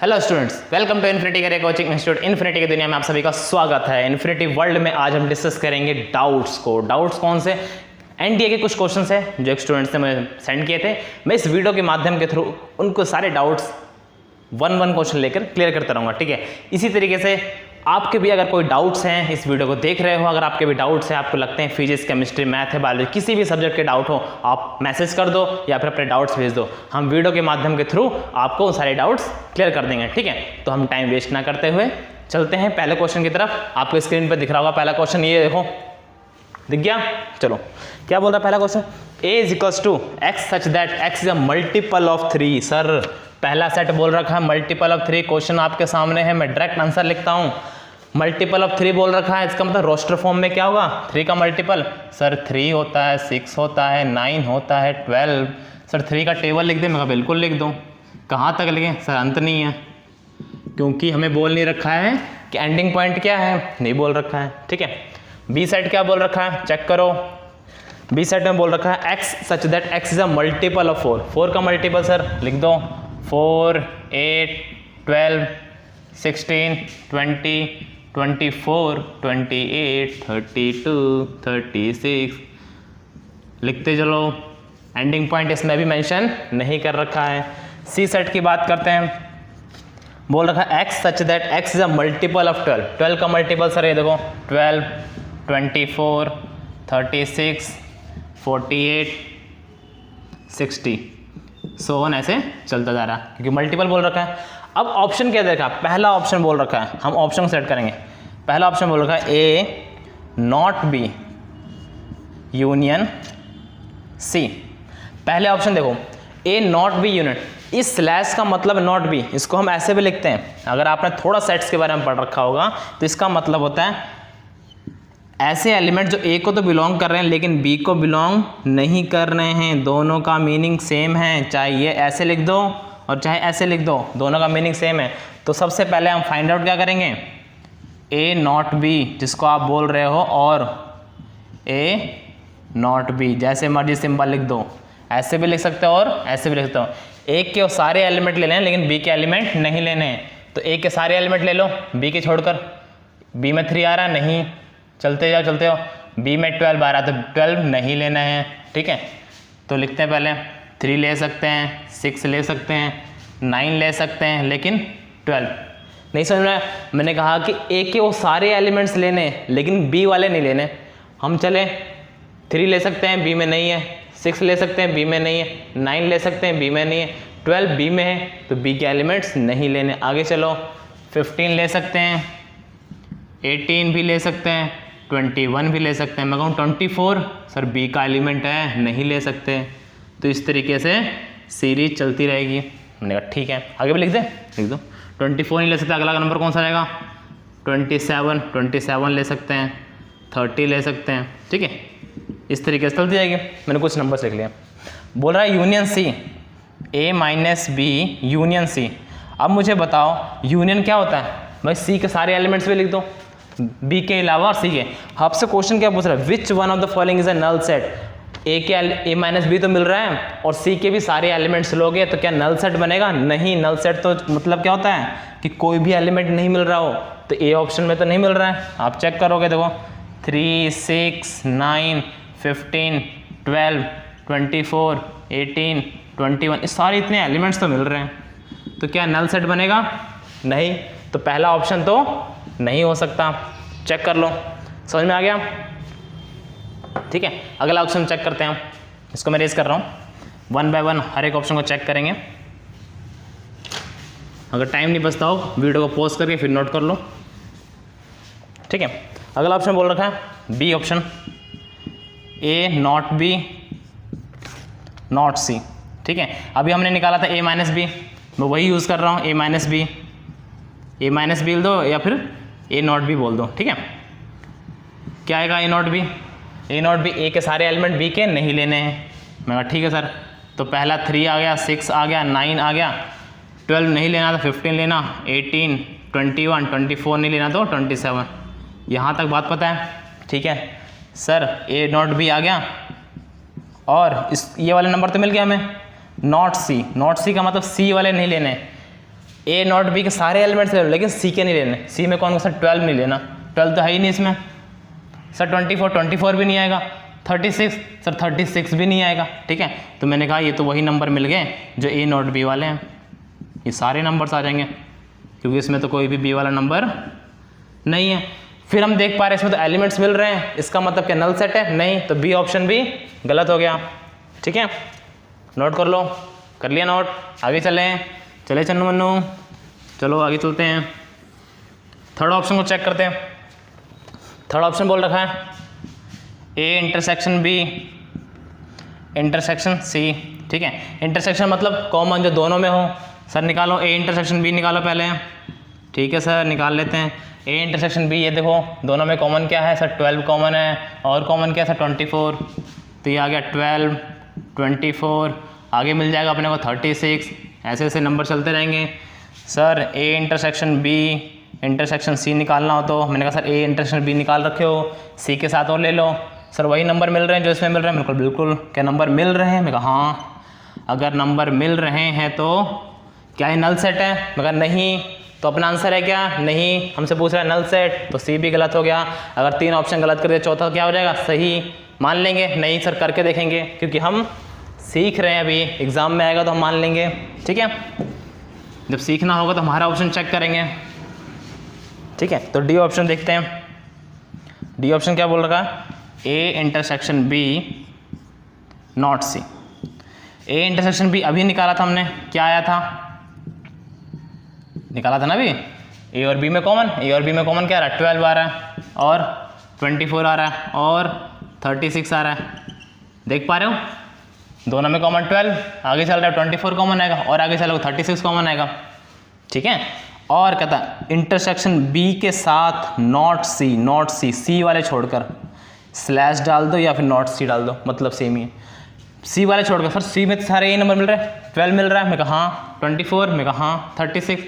Hello students, welcome to infinity career coaching institute. Infinity की दुनिया में आप सभी का स्वागत है। इन्फिनिटी वर्ल्ड में आज हम डिस्कस करेंगे डाउट्स को। डाउट्स कौन से? एनडीए के कुछ क्वेश्चंस हैं जो एक स्टूडेंट्स ने मुझे सेंड किए थे। मैं इस वीडियो के माध्यम के थ्रू उनको सारे डाउट्स वन क्वेश्चन लेकर क्लियर करता रहूँगा, ठीक है। इसी तरीके से आपके भी अगर कोई डाउट्स हैं, इस वीडियो को देख रहे हो, अगर आपके भी डाउट्स हैं, आपको लगते हैं फिजिक्स, केमिस्ट्री, मैथ है, बायोलॉजी, किसी भी सब्जेक्ट के डाउट हो, आप मैसेज कर दो या फिर अपने डाउट्स भेज दो। हम वीडियो के माध्यम के थ्रू आपको सारे डाउट्स क्लियर कर देंगे, ठीक है। तो हम टाइम वेस्ट ना करते हुए चलते हैं पहले क्वेश्चन की तरफ। आपको स्क्रीन पर दिख रहा होगा पहला क्वेश्चन, ये देखो, दिख गया? चलो, क्या बोल रहा है पहला question? a is equals to X such that X is a multiple of 3। Sir, पहला सेट बोल रखा है मल्टीपल ऑफ 3। क्वेश्चन आपके सामने है, मैं डायरेक्ट आंसर लिखता हूं। मल्टीपल ऑफ 3 बोल रखा है, इसका मतलब रोस्टर फॉर्म में क्या होगा? 3 का मल्टीपल सर 3 होता है, 6 होता है, 9 होता है, 12। सर 3 का टेबल लिख दे? मैं बिल्कुल लिख दूं। कहाँ तक लिखें? सर अंत नहीं है, क्योंकि हमें बोल नहीं रखा है कि एंडिंग पॉइंट क्या है, नहीं बोल रखा है, ठीक है। बी सेट क्या बोल रखा है, चेक करो। बी सेट में बोल रखा है x such that X is a multiple of 4। 4 का मल्टीपल सर लिख दो, 4, 8, 12, 16, 20, 24, 28, 32, 36 लिखते चलो। एंडिंग पॉइंट इसमें भी मेंशन नहीं कर रखा है। सी सेट की बात करते हैं, बोल रखा है x such that X is a multiple of 12। 12 का मल्टीपल सर ये देखो, 12, 24, 36, 48, 60 सो ऑन, ऐसे चलता जा रहा है क्योंकि मल्टीपल बोल रखा है। अब ऑप्शन क्या देखा? पहला ऑप्शन बोल रखा है, हम ऑप्शन सेट करेंगे। पहला ऑप्शन बोल रखा है ए नॉट बी यूनियन सी। पहले ऑप्शन देखो, ए नॉट बी यूनियन, इस स्लैश का मतलब नॉट बी, इसको हम ऐसे भी लिखते हैं। अगर आपने थोड़ा सेट्स के बारे में पढ़ रखा होगा तो इसका मतलब होता है ऐसे एलिमेंट जो ए को तो बिलोंग कर रहे हैं लेकिन बी को बिलोंग नहीं कर रहे हैं। दोनों का मीनिंग सेम है, चाहे ये ऐसे लिख दो और चाहे ऐसे लिख दो, दोनों का मीनिंग सेम है। तो सबसे पहले हम फाइंड आउट क्या करेंगे? ए नॉट बी जिसको आप बोल रहे हो और ए नॉट बी, जैसे मर्जी सिंबल लिख दो, ऐसे भी लिख सकते हो और ऐसे भी लिख सकते हो। ए के सारे एलिमेंट ले लें लेकिन बी के एलिमेंट नहीं लेने हैं। तो ए के सारे एलिमेंट ले लो, बी के छोड़कर। बी में 3 आ रहा है, नहीं, चलते जाओ चलते हो। बी में 12 आ रहा है तो 12 नहीं लेना है, ठीक है। तो लिखते हैं पहले 3 ले सकते हैं, 6 ले सकते हैं, 9 ले सकते हैं, लेकिन 12 नहीं। समझ में? मैंने कहा कि ए के वो सारे एलिमेंट्स लेने लेकिन बी वाले नहीं लेने। हम चले 3 ले सकते हैं, बी में नहीं है, 6 ले सकते हैं, बी में नहीं है, 9 ले सकते हैं, बी में नहीं है, 12 बी में है तो बी के एलिमेंट्स नहीं लेने। आगे चलो, 15 ले सकते हैं, 18 भी ले सकते हैं, 21 भी ले सकते हैं। मैं कहूँ 24 सर बी का एलिमेंट है, नहीं ले सकते। तो इस तरीके से सीरीज चलती रहेगी। मैंने कहा ठीक है, आगे भी लिख दो। 24 नहीं ले सकते, अगला नंबर कौन सा रहेगा? 27 ले सकते हैं, 30 ले सकते हैं, ठीक है। इस तरीके से चलती जाएगी। मैंने कुछ नंबर्स लिख लिया। बोल रहा है यूनियन सी, ए माइनस बी यूनियन सी। अब मुझे बताओ यूनियन क्या होता है? भाई सी के सारे एलिमेंट्स भी लिख दो, बी के अलावा और सी के। आपसे क्वेश्चन क्या पूछ रहा है? Which one of the following is a null set. A के ए माइनस बी तो मिल रहा है और सी के भी सारे एलिमेंट्स लोगे तो क्या नल सेट बनेगा? नहीं। नल सेट तो मतलब क्या होता है कि कोई भी एलिमेंट नहीं मिल रहा हो। तो ए ऑप्शन में तो नहीं मिल रहा है। आप चेक करोगे, देखो 3, 6, 9, 15, 12, 24, 18, 21, इस सारे इतने एलिमेंट्स तो मिल रहे हैं। तो क्या नल सेट बनेगा? नहीं। तो पहला ऑप्शन तो नहीं हो सकता। चेक कर लो, समझ में आ गया? ठीक है, अगला ऑप्शन चेक करते हैं हम। इसको मैं रेज कर रहा हूँ, 1 बाय 1 हर एक ऑप्शन को चेक करेंगे। अगर टाइम नहीं बचता हो वीडियो को पॉज करके फिर नोट कर लो, ठीक है। अगला ऑप्शन बोल रखा है B option, A not B not C, ठीक है। अभी हमने निकाला था ए माइनस बी, मैं वही यूज़ कर रहा हूँ, ए माइनस बी बोल दो या फिर ए नॉट बी बोल दो, ठीक है। क्या आएगा? A not B. A not B, A के सारे एलिमेंट बी के नहीं लेने हैं। मैं कहा ठीक है सर। तो पहला 3 आ गया, 6 आ गया, 9 आ गया, 12 नहीं लेना तो 15 लेना, 18, 21, 24 नहीं लेना तो 27। यहाँ तक बात पता है, ठीक है सर। ए नॉट बी आ गया और ये वाले नंबर तो मिल गया हमें। नॉट सी का मतलब सी वाले नहीं लेने। ए नॉट बी के सारे एलिमेंट्स ले लो, लेकिन सी के नहीं लेने। सी में कौन सा 12 नहीं लेना, 12 तो है ही नहीं इसमें। सर 24 भी नहीं आएगा। 36 सर 36 भी नहीं आएगा। ठीक है, तो मैंने कहा ये तो वही नंबर मिल गए जो ए नॉट बी वाले हैं, ये सारे नंबर्स आ जाएंगे क्योंकि इसमें तो कोई भी बी वाला नंबर नहीं है। फिर हम देख पा रहे हैं इसमें तो एलिमेंट्स मिल रहे हैं, इसका मतलब क्या नल सेट है? नहीं, तो बी ऑप्शन भी गलत हो गया। ठीक है, नोट कर लो, कर लिया नोट, आगे चले चन्नू मन्नू, चलो आगे चलते हैं। थर्ड ऑप्शन को चेक करते हैं। थर्ड ऑप्शन बोल रखा है A intersection B intersection C. ठीक है, इंटरसेक्शन मतलब कॉमन जो दोनों में हो। सर निकालो ए इंटरसेक्शन बी निकालो पहले। ठीक है सर, निकाल लेते हैं ए इंटरसेक्शन बी। ये देखो दोनों में कॉमन क्या है सर? 12 कॉमन है, और कॉमन क्या है सर? 24। तो ये आ गया 12, 24, आगे मिल जाएगा अपने को 36। ऐसे ऐसे नंबर चलते रहेंगे। Sir A intersection B intersection C निकालना हो तो मैंने कहा सर ए इंटरसेक्शन बी निकाल रखे हो, सी के साथ और ले लो। सर वही नंबर मिल रहे हैं जो इसमें मिल रहे हैं? बिल्कुल बिल्कुल। क्या नंबर मिल रहे हैं? मैं कहा हाँ। अगर नंबर मिल रहे हैं तो क्या ये नल सेट है? मैं कहा नहीं, तो अपना आंसर है क्या? नहीं। हमसे पूछ रहा है नल सेट, तो सी भी गलत हो गया। अगर 3 ऑप्शन गलत कर दिया, चौथा क्या हो जाएगा? सही। मान लेंगे? नहीं सर, करके देखेंगे, क्योंकि हम सीख रहे हैं, अभी एग्ज़ाम में आएगा तो हम मान लेंगे। ठीक है, जब सीखना होगा तो हमारा ऑप्शन चेक करेंगे। ठीक है, तो डी ऑप्शन देखते हैं। डी ऑप्शन क्या बोल रहा है? A intersection B not C. A intersection B अभी निकाला था हमने, क्या आया था? निकाला था ना अभी। ए और बी में कॉमन, ए और बी में कॉमन क्या आ रहा है? 12 आ रहा है, और 24 आ रहा है, और 36 आ रहा है। देख पा रहे हो, दोनों में कॉमन 12, आगे चल रहा है 24 कॉमन आएगा, और आगे चलेगा 36 कॉमन आएगा। ठीक है, और कहता है इंटरसेक्शन बी के साथ नॉट सी, सी वाले छोड़कर स्लैश डाल दो या फिर नॉट सी डाल दो, मतलब सेम ही है। सी वाले छोड़कर सर सी में सारे यही नंबर मिल रहे हैं, 12 मिल रहा है, मैं कहा हाँ, 24, मैं कहा हाँ, 36,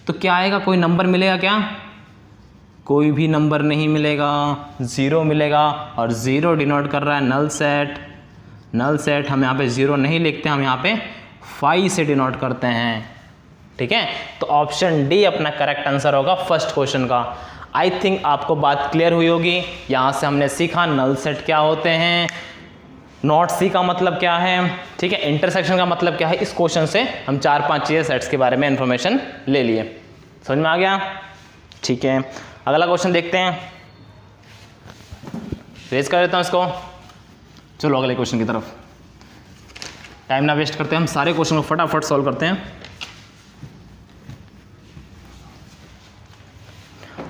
तो क्या आएगा? कोई नंबर मिलेगा क्या? कोई भी नंबर नहीं मिलेगा, 0 मिलेगा, और 0 डिनोट कर रहा है नल सेट। नल सेट हम यहाँ पे 0 नहीं लिखते, हम यहाँ पे 5 से डिनोट करते हैं। ठीक है, तो ऑप्शन डी अपना करेक्ट आंसर होगा फर्स्ट क्वेश्चन का। आई थिंक आपको बात क्लियर हुई होगी। यहाँ से हमने सीखा नल सेट क्या होते हैं, नॉट सी का मतलब क्या है, ठीक है, इंटरसेक्शन का मतलब क्या है। इस क्वेश्चन से हम 4-5 चीज़ें सेट्स के बारे में इंफॉर्मेशन ले लिए। समझ में आ गया? ठीक है, अगला क्वेश्चन देखते हैं। रेज कर देता हूँ इसको। चलो अगले क्वेश्चन की तरफ, टाइम ना वेस्ट करते हैं, हम सारे क्वेश्चन को फटाफट सॉल्व करते हैं।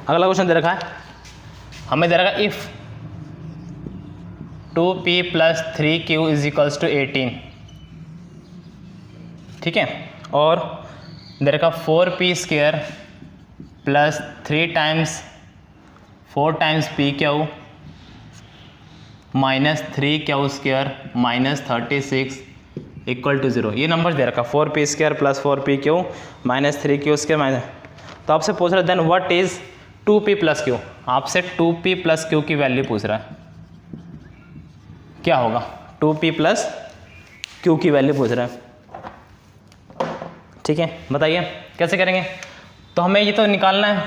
अगला क्वेश्चन दे रखा है, हमें दे रखा है इफ 2p + 3q = 18। ठीक है, और दे रखा 4p² + 3 × 4 × pq - 3q² - 36 = 0। ये नंबर दे रखा 4p² + 4pq - 3q²। तो आपसे पूछ रहा है then what is 2p + q। आपसे 2p + q की वैल्यू पूछ रहा है, क्या होगा? 2p + q की वैल्यू पूछ रहा है। ठीक है, बताइए कैसे करेंगे? तो हमें ये तो निकालना है,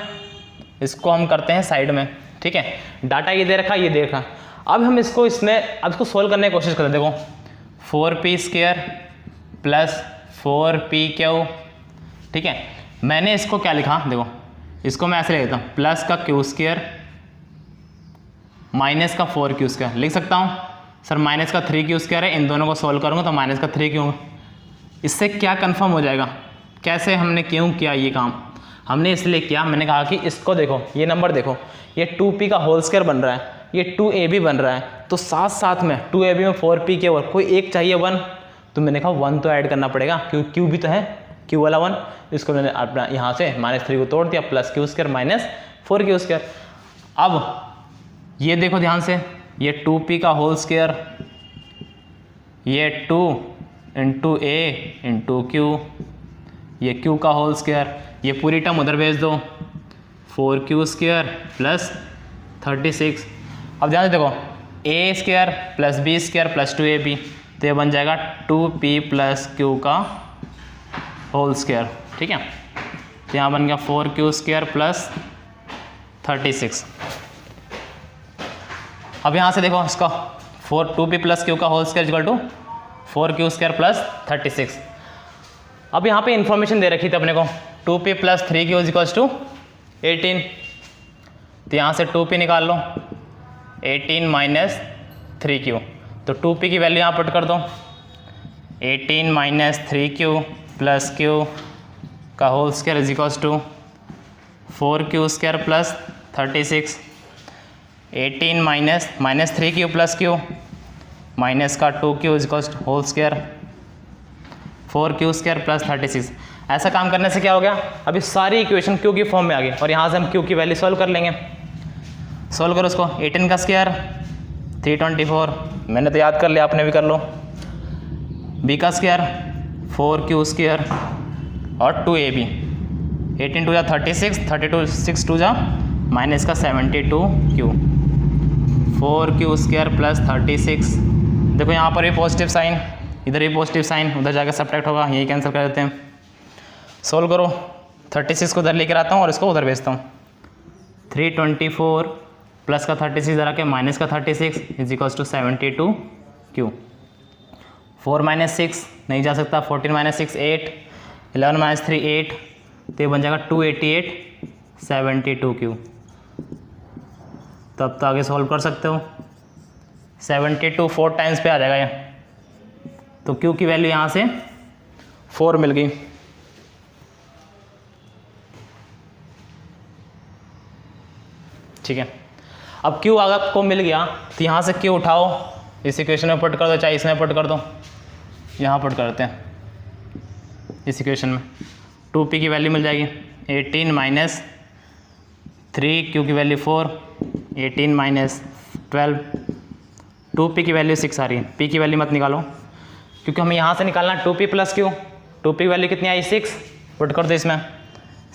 इसको हम करते हैं साइड में। ठीक है, डाटा ये दे रखा, ये दे रखा। अब हम इसको अब इसको सोल्व करने की कोशिश करते हैं। देखो 4p² + 4pq। ठीक है, मैंने इसको क्या लिखा? देखो इसको मैं ऐसे लिख देता हूँ, प्लस का q² माइनस का 4q² लिख सकता हूँ। सर माइनस का 3q² है, इन दोनों को सोल्व करूँगा तो माइनस का 3q। इससे क्या कंफर्म हो जाएगा? कैसे हमने क्यों किया ये काम? हमने इसलिए किया, मैंने कहा कि इसको देखो, ये नंबर देखो, ये 2p का होल स्क्वायर बन रहा है, ये 2ab बन रहा है, तो साथ साथ में 2ab में 4p और कोई एक चाहिए 1, तो मैंने कहा 1 तो ऐड करना पड़ेगा क्योंकि q भी तो है, q वाला 1। इसको मैंने अपना यहाँ से -3 को तोड़ दिया, + q² - 4q²। अब ये देखो ध्यान से, ये 2p का होल स्क्वायर, ये 2 × a × q, ये q का होल स्क्वायर, ये पूरी टर्म उधर भेज दो, 4q² + 36। अब ध्यान से देखो a² + b² + 2ab, तो ये बन जाएगा 2p + q का होल स्क्वायर। ठीक है, तो यहाँ बन गया 4q² प्लस 36। अब यहाँ से देखो इसका 2p प्लस q का whole square equal to 4q² plus 36। अब यहाँ पे इंफॉर्मेशन दे रखी थी अपने को 2p plus 3q equals to 18। तो यहाँ से 2p निकाल लो, 18 माइनस 3q, तो 2p की वैल्यू यहाँ पुट कर दो, 18 माइनस 3q प्लस q का whole square is equals to 4q² plus 36। 18 minus 3q plus q minus का 2q is equals to whole square 4q² plus 36। ऐसा काम करने से क्या हो गया, अभी सारी इक्वेशन q की फॉर्म में आ गई और यहाँ से हम q की वैल्यू सॉल्व कर लेंगे। सॉल्व करो उसको, 18 का स्क्वायर 324, मैंने तो याद कर लिया, आपने भी कर लो। b का स्क्वायर 4q² और 2ab, 18 टू जा 36, 32 6 टू जा माइनस का 72q, 4q² प्लस 36। देखो यहाँ पर भी पॉजिटिव साइन, इधर भी पॉजिटिव साइन, उधर जाकर सब्ट्रैक्ट होगा, यही कैंसिल कर देते हैं। सोल्व करो, 36 को उधर लेकर आता हूँ और इसको उधर भेजता हूँ। 324 प्लस का 36 इधर आके माइनस का 36 is equals to 72q। 4 minus 6 नहीं जा सकता, 14 माइनस 6 8, 11 माइनस 3 8, तो ये बन जाएगा 288 72q। तब तो आगे सॉल्व कर सकते हो, 72 4 टाइम्स पे आ जाएगा ये, तो q की वैल्यू यहाँ से 4 मिल गई। ठीक है, अब q अगर आपको मिल गया तो यहाँ से q उठाओ, इस इक्वेशन में पुट कर दो, चाहे इसमें पुट कर दो, यहाँ पुट करते हैं इस इक्वेशन में। 2p की वैल्यू मिल जाएगी 18 माइनस 3q की वैल्यू 4, 18 माइनस 12, 2p की वैल्यू 6 आ रही है, p की वैल्यू मत निकालो क्योंकि हमें यहाँ से निकालना 2p प्लस q। 2p की वैल्यू कितनी आई 6, पुट कर दो इसमें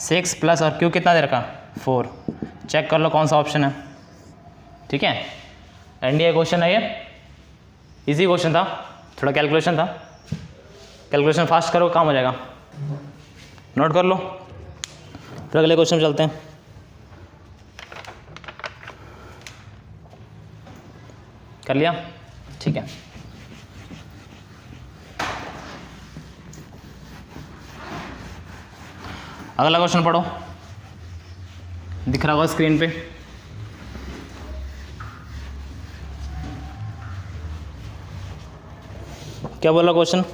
6 प्लस और q कितना दे रखा 4। चेक कर लो कौन सा ऑप्शन है। ठीक है, एनडीए क्वेश्चन है ये, इजी क्वेश्चन था, थोड़ा कैलकुलेशन था, कैलकुलेशन फास्ट करो काम हो जाएगा, नोट कर लो। फिर अगले क्वेश्चन चलते हैं। कर लिया, ठीक है। अगला क्वेश्चन पढ़ो, दिख रहा होगा स्क्रीन पे। क्या बोला question,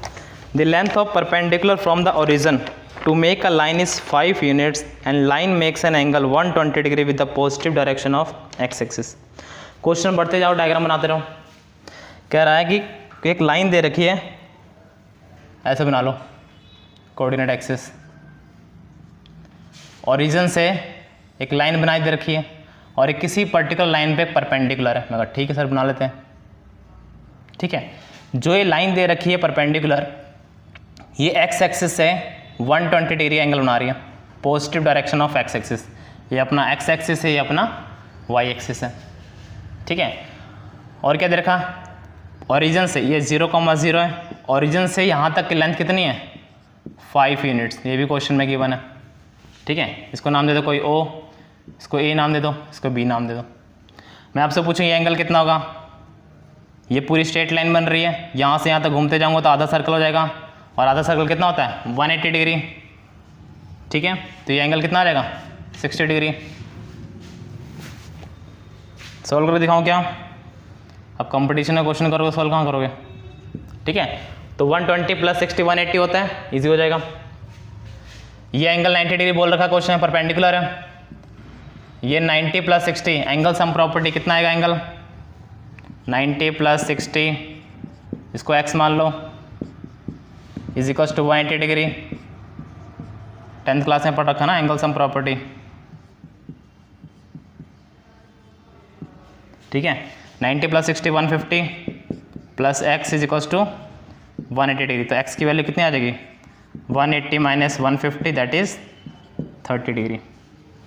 the length of perpendicular from the origin to make a line is 5 units and line makes an angle 120 degree with the positive direction of X axis. Question बढ़ते जाओ, डायग्राम बनाते रहो। कह रहा है कि एक लाइन दे रखी है, ऐसे बना लो, कोऑर्डिनेट एक्सिस, ओरिजिन से एक लाइन बनाई दे रखी है और एक किसी पर्टिकुलर लाइन पे परपेंडिकुलर है। मैं कहा ठीक है सर, बना लेते हैं। ठीक है, जो ये लाइन दे रखी है परपेंडिकुलर, ये एक्स एक्सिस से 120 डिग्री एंगल बना रही है, positive direction of X axis. ये अपना एक्स एक्सिस है, ये अपना वाई एक्सिस है। ठीक है, और क्या दे रखा, ओरिजिन से ये 0,0 है, ओरिजिन से यहाँ तक की लेंथ कितनी है 5 यूनिट्स। ये भी क्वेश्चन में गिवन है। ठीक है, इसको नाम दे दो कोई ओ, इसको ए नाम दे दो, इसको बी नाम दे दो। मैं आपसे पूछूँ ये एंगल कितना होगा, ये पूरी स्ट्रेट लाइन बन रही है, यहाँ से यहाँ तक घूमते जाऊँगा तो आधा सर्कल हो जाएगा, और आधा सर्कल कितना होता है 180 डिग्री। ठीक है, तो ये एंगल कितना आ जाएगा 60 डिग्री। सॉल्व करके दिखाऊँ क्या, अब कंपटीशन में क्वेश्चन करोगे, सॉल्व कहाँ करोगे। ठीक है, तो 120 प्लस 60 180 होता है, इजी हो जाएगा। ये एंगल 90 डिग्री बोल रखा क्वेश्चन है, परपेंडिकुलर है। ये 90 प्लस 60 एंगल सम प्रॉपर्टी कितना आएगा एंगल 90 प्लस 60, इसको x मान लो, is equals to 180 degree. 10th class में पढ़ रखा ना एंगल सम प्रॉपर्टी। ठीक है, 90 plus 60 150 plus x is equals to 180 degree. तो x की वैल्यू कितनी आ जाएगी 180 माइनस 150 दैट इज 30 डिग्री।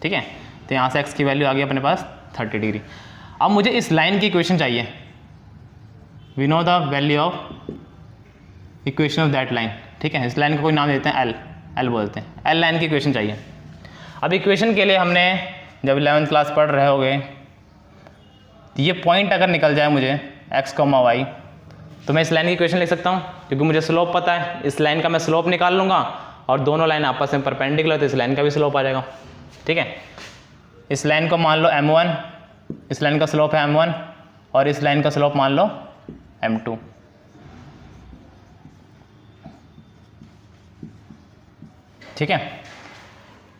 ठीक है, तो यहाँ से x की वैल्यू आ गई अपने पास 30 डिग्री। अब मुझे इस लाइन की इक्वेशन चाहिए, we know the value of equation of that line. ठीक है, इस लाइन को कोई नाम देते हैं L बोलते हैं, L लाइन की इक्वेशन चाहिए। अब इक्वेशन के लिए हमने जब 11th क्लास पढ़ रहे होगे, ये पॉइंट अगर निकल जाए मुझे x, y, तो मैं इस लाइन की इक्वेशन लिख सकता हूँ, क्योंकि मुझे स्लोप पता है। इस लाइन का मैं स्लोप निकाल लूँगा और दोनों लाइन आपस में परपेंडिकुलर, तो इस लाइन का भी स्लोप आ जाएगा। ठीक है, इस लाइन को मान लो m1, इस लाइन का स्लोप है m1 और इस लाइन का स्लोप मान लो m2। ठीक है,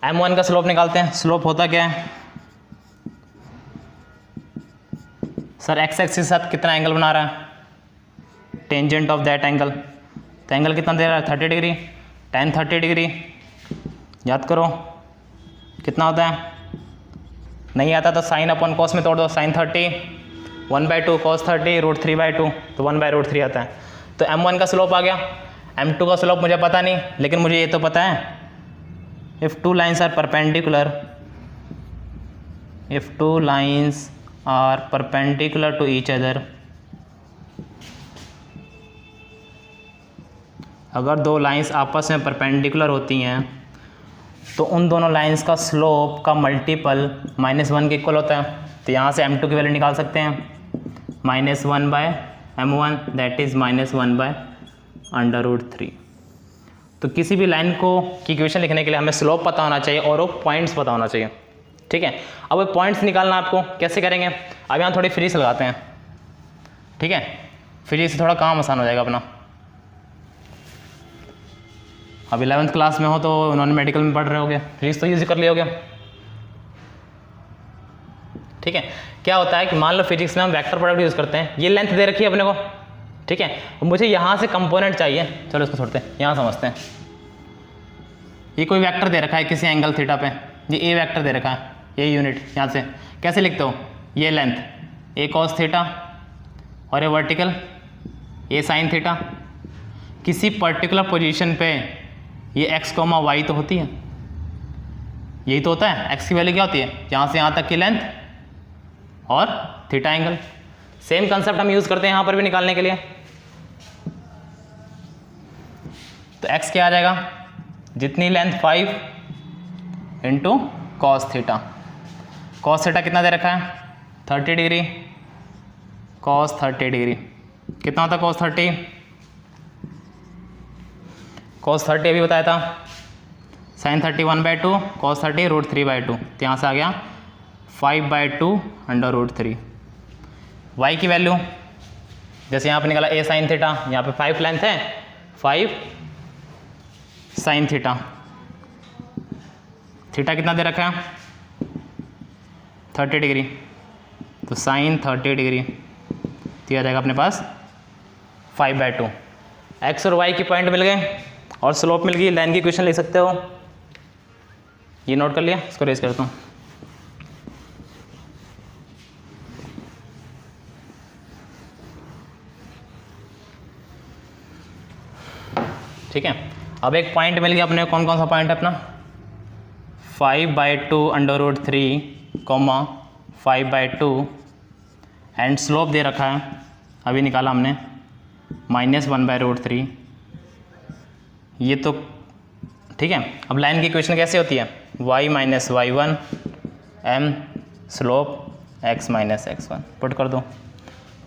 m1 का स्लोप निकालते हैं। स्लोप होता क्या है सर? x एक्सिस के साथ कितना एंगल बना रहा है? Tangent of that angle. तो एंगल कितना दे रहा है? 30 डिग्री। tan 30 डिग्री याद करो कितना होता है? नहीं आता तो साइन अपन कॉस में तोड़ दो। साइन 30 1/2 cos 30 √3/2, तो 1/√3 आता है। तो m1 का स्लोप आ गया। m2 का स्लोप मुझे पता नहीं, लेकिन मुझे ये तो पता है, if two lines are perpendicular to each other, अगर दो लाइंस आपस में परपेंडिकुलर होती हैं तो उन दोनों लाइंस का स्लोप का मल्टीपल -1 के इक्वल होता है। तो यहाँ से m2 की वैल्यू निकाल सकते हैं, -1/m1 दैट इज़ -1/√3। तो किसी भी लाइन को की इक्वेशन लिखने के लिए हमें स्लोप पता होना चाहिए और वो पॉइंट्स पता होना चाहिए। ठीक है, अब वो पॉइंट्स निकालना आपको कैसे करेंगे? अब यहाँ थोड़ी फ्रीज लगाते हैं। ठीक है, फ्रीज से थोड़ा काम आसान हो जाएगा अपना। अब 11th क्लास में हो तो नॉन मेडिकल में पढ़ रहे होगे, फ्रीज तो यूज कर लियोगे। ठीक है, क्या होता है कि मान लो फिजिक्स में हम वेक्टर प्रोडक्ट यूज़ करते हैं। ये लेंथ दे रखी है अपने को, ठीक है, मुझे यहाँ से कंपोनेंट चाहिए। चलो इसको छोड़ते हैं, यहाँ समझते हैं। ये कोई वेक्टर दे रखा है किसी एंगल थीटा पे, ये ए वेक्टर दे रखा है, ये यूनिट। यहाँ से कैसे लिखते हो? ये लेंथ ए कॉस थीटा और ये वर्टिकल ए साइन थीटा। किसी पर्टिकुलर पोजीशन पे ये x, y तो होती है, यही तो होता है। x की वैल्यू क्या होती है? यहाँ से यहाँ तक की लेंथ और थीटा एंगल। सेम कंसेप्ट हम यूज़ करते हैं यहाँ पर भी निकालने के लिए। तो x क्या आ जाएगा? जितनी length 5 into cos theta. Cos theta कितना दे रखा है? 30 डिग्री। कॉस 30 डिग्री कितना होता है? कॉस 30 अभी बताया था। Sine 30 1/2, cos 30 √3/2। तो यहाँ से आ गया 5/2 y की वैल्यू जैसे यहाँ पे निकाला a साइन थीटा, यहाँ पे 5 लेंथ है, 5 साइन थीटा। थीटा कितना दे रखा है? 30 डिग्री। तो साइन 30 डिग्री तो आ जाएगा अपने पास 5/2। x और y की पॉइंट मिल गए और स्लोप मिल गई। लाइन की इक्वेशन लिख सकते हो। ये नोट कर लिया, इसको रेज करता हूँ। ठीक है, अब एक पॉइंट मिल गया अपने। कौन कौन सा पॉइंट है अपना? 5/2 कॉमा 5/2 एंड स्लोप दे रखा है, अभी निकाला हमने, -1/√3। ये तो ठीक है। अब लाइन की इक्वेशन कैसे होती है? y - y1 m slope x - x1 put कर दो।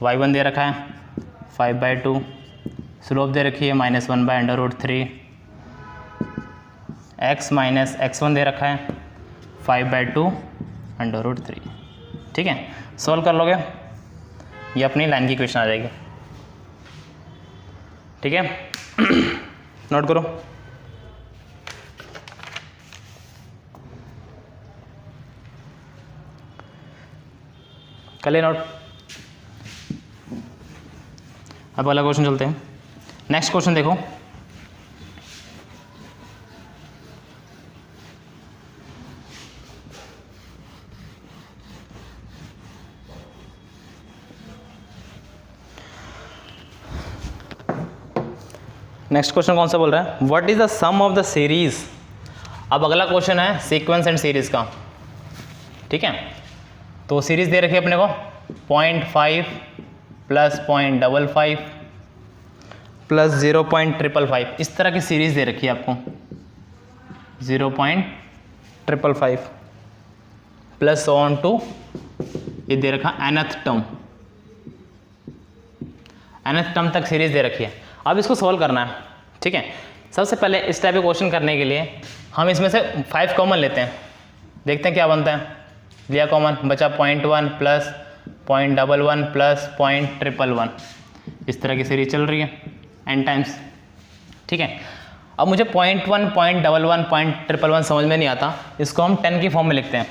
y1 दे रखा है 5/2, स्लोप दे रखी है -1/√3, x - x1 दे रखा है 5/2√3। ठीक है, सॉल्व कर लोगे, ये अपनी लाइन की इक्वेशन आ जाएगी। ठीक है, नोट करो। कर ले नोट। अब अगला क्वेश्चन चलते हैं। नेक्स्ट क्वेश्चन देखो। नेक्स्ट क्वेश्चन कौन सा बोल रहा है? What is the sum of the series. अब अगला क्वेश्चन है सीक्वेंस एंड सीरीज का। ठीक है, तो सीरीज दे रखी है अपने को 0.5 प्लस 0.55 प्लस 0.555, इस तरह की सीरीज दे रखी है आपको। 0.555 555 प्लस ऑन टू ये दे रखा nth टर्म तक सीरीज दे रखी है। अब इसको सॉल्व करना है, ठीक है। सबसे पहले इस टाइप के क्वेश्चन करने के लिए हम इसमें से 5 कॉमन लेते हैं, देखते हैं क्या बनता है। लिया कॉमन, बचा 0.1 प्लस 0.11 प्लस 0.111, इस तरह की सीरीज चल रही है n टाइम्स, ठीक है। अब मुझे 0.1 0.11 0.111 समझ में नहीं आता, इसको हम 10 की फॉर्म में लिखते हैं,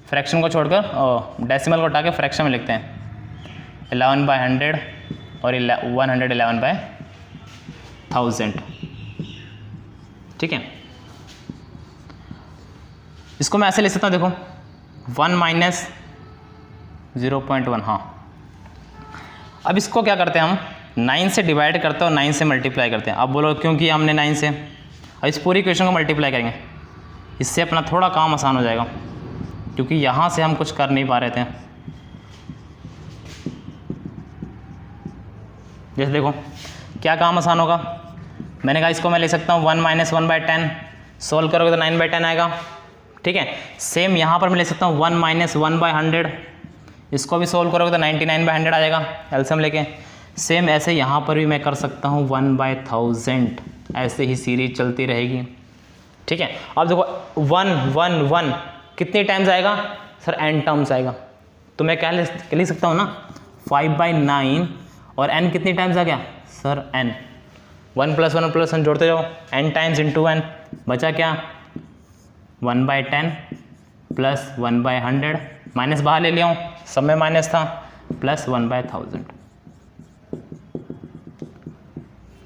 फ्रैक्शन को छोड़कर डेसिमल को हटा के फ्रैक्शन में लिखते हैं। 11/100 और 111/1000, ठीक है। इसको मैं ऐसे लिख सकता हूँ, देखो 1 माइनस 0.1, हाँ। अब इसको क्या करते हैं हम, 9 से डिवाइड करते हैं और 9 से मल्टीप्लाई करते हैं। अब बोलो क्यों किया हमने 9 से, और इस पूरी इक्वेशन को मल्टीप्लाई करेंगे, इससे अपना थोड़ा काम आसान हो जाएगा, क्योंकि यहाँ से हम कुछ कर नहीं पा रहे थे। जैसे देखो क्या काम आसान होगा, मैंने कहा इसको मैं ले सकता हूँ 1 माइनस 1/10, सोल्व करोगे तो 9/10 आएगा, ठीक है। सेम यहाँ पर मैं ले सकता हूँ 1 माइनस 1/100, इसको भी सोल्व करोगे तो 99/100 आ जाएगा एलसीएम लेके। सेम ऐसे यहाँ पर भी मैं कर सकता हूँ 1/1000, ऐसे ही सीरीज चलती रहेगी, ठीक है। अब देखो 1 1 1 कितने टाइम्स आएगा सर, n टर्म्स आएगा, तो मैं क्या लिख सकता हूँ ना 5/9, और n कितनी टाइम्स आ गया सर n, 1 + 1 + 1 जोड़ते जाओ, n टाइम्स इंटू n, बचा क्या 1/10 प्लस 1/100, माइनस बाहर ले लिया हूँ, सब में माइनस था, प्लस 1/1000,